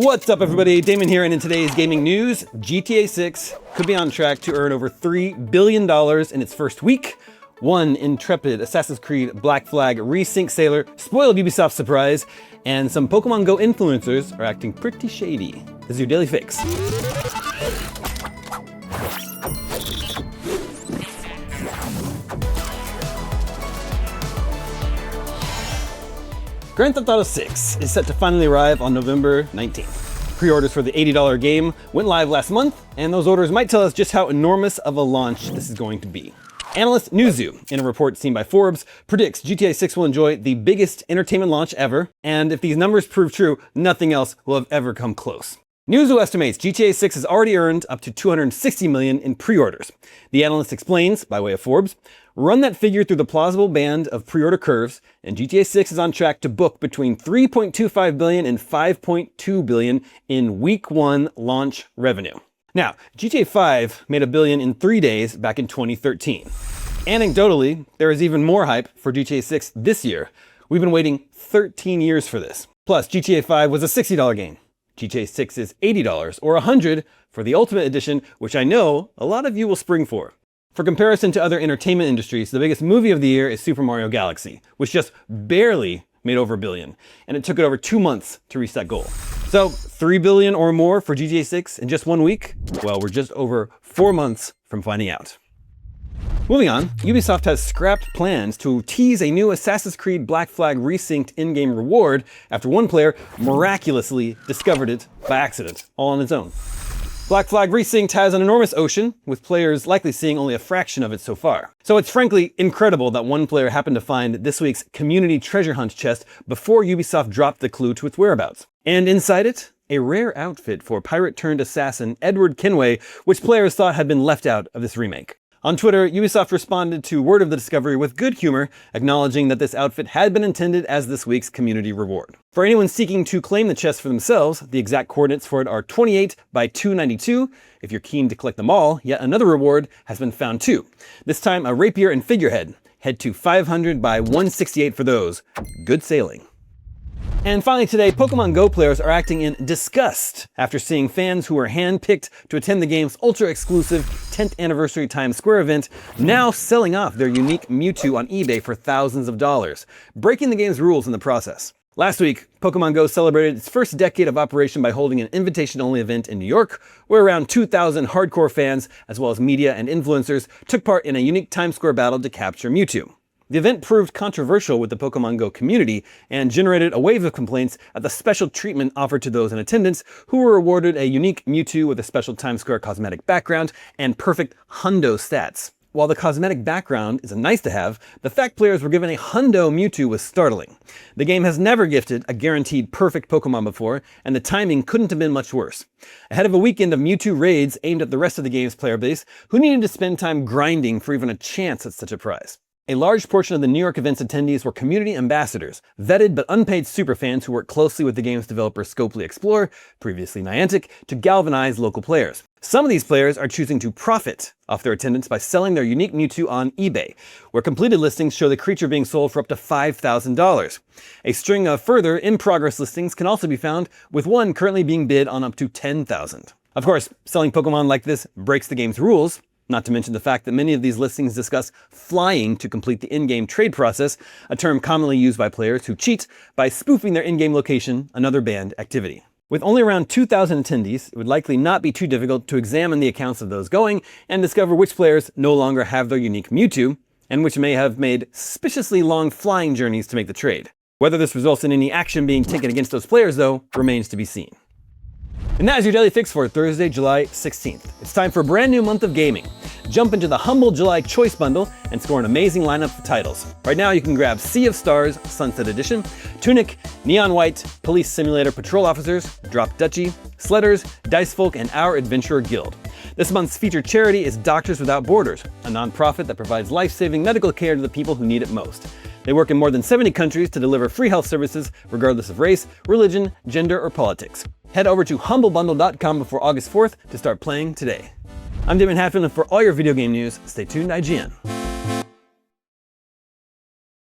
What's up everybody, Damon here, and in today's gaming news, GTA 6 could be on track to earn over $3 billion in its first week. One intrepid Assassin's Creed Black Flag Resynced sailor spoiled Ubisoft's surprise, and some Pokémon Go influencers are acting pretty shady. This is your Daily Fix. Grand Theft Auto 6 is set to finally arrive on November 19th. Pre-orders for the $80 game went live last month, and those orders might tell us just how enormous of a launch this is going to be. Analyst Newzoo, in a report seen by Forbes, predicts GTA 6 will enjoy the biggest entertainment launch ever, and if these numbers prove true, nothing else will have ever come close. Newzoo estimates GTA 6 has already earned up to $260 million in pre-orders. The analyst explains, by way of Forbes, run that figure through the plausible band of pre-order curves, and GTA 6 is on track to book between $3.25 billion and $5.2 billion in week one launch revenue. Now, GTA 5 made $1 billion in 3 days back in 2013. Anecdotally, there is even more hype for GTA 6 this year. We've been waiting 13 years for this. Plus, GTA 5 was a $60 game. GTA 6 is $80 or $100 for the Ultimate Edition, which I know a lot of you will spring for. For comparison to other entertainment industries, the biggest movie of the year is Super Mario Galaxy, which just barely made over $1 billion, and it took it over 2 months to reach that goal. So $3 billion or more for GTA 6 in just 1 week? Well, we're just over 4 months from finding out. Moving on, Ubisoft has scrapped plans to tease a new Assassin's Creed Black Flag Resynced in-game reward after one player miraculously discovered it by accident, all on its own. Black Flag Resynced has an enormous ocean, with players likely seeing only a fraction of it so far. So it's frankly incredible that one player happened to find this week's community treasure hunt chest before Ubisoft dropped the clue to its whereabouts. And inside it, a rare outfit for pirate-turned-assassin Edward Kenway, which players thought had been left out of this remake. On Twitter, Ubisoft responded to word of the discovery with good humor, acknowledging that this outfit had been intended as this week's community reward. For anyone seeking to claim the chest for themselves, the exact coordinates for it are 28 by 292. If you're keen to collect them all, yet another reward has been found too. This time a rapier and figurehead. Head to 500 by 168 for those. Good sailing. And finally today, Pokémon Go players are acting in disgust after seeing fans who were handpicked to attend the game's ultra-exclusive 10th anniversary Times Square event now selling off their unique Mewtwo on eBay for thousands of dollars, breaking the game's rules in the process. Last week, Pokémon Go celebrated its first decade of operation by holding an invitation-only event in New York, where around 2,000 hardcore fans, as well as media and influencers, took part in a unique Times Square battle to capture Mewtwo. The event proved controversial with the Pokémon Go community and generated a wave of complaints at the special treatment offered to those in attendance who were awarded a unique Mewtwo with a special Times Square cosmetic background and perfect hundo stats. While the cosmetic background is a nice to have, the fact players were given a hundo Mewtwo was startling. The game has never gifted a guaranteed perfect Pokémon before, and the timing couldn't have been much worse. Ahead of a weekend of Mewtwo raids aimed at the rest of the game's player base, who needed to spend time grinding for even a chance at such a prize. A large portion of the New York event's attendees were community ambassadors, vetted but unpaid superfans who worked closely with the game's developer Scopely Explorer, previously Niantic, to galvanize local players. Some of these players are choosing to profit off their attendance by selling their unique Mewtwo on eBay, where completed listings show the creature being sold for up to $5,000. A string of further in-progress listings can also be found, with one currently being bid on up to $10,000. Of course, selling Pokemon like this breaks the game's rules, not to mention the fact that many of these listings discuss flying to complete the in-game trade process, a term commonly used by players who cheat by spoofing their in-game location, another banned activity. With only around 2,000 attendees, it would likely not be too difficult to examine the accounts of those going and discover which players no longer have their unique Mewtwo, and which may have made suspiciously long flying journeys to make the trade. Whether this results in any action being taken against those players, though, remains to be seen. And that is your Daily Fix for Thursday, July 16th. It's time for a brand new month of gaming. Jump into the humble July Choice Bundle and score an amazing lineup of titles. Right now you can grab Sea of Stars Sunset Edition, Tunic, Neon White, Police Simulator Patrol Officers, Drop Duchy, Sledders, Dice Folk, and Our Adventurer Guild. This month's featured charity is Doctors Without Borders, a nonprofit that provides life-saving medical care to the people who need it most. They work in more than 70 countries to deliver free health services regardless of race, religion, gender, or politics. Head over to humblebundle.com before August 4th to start playing today. I'm Damon Hatfield, and for all your video game news, stay tuned to IGN.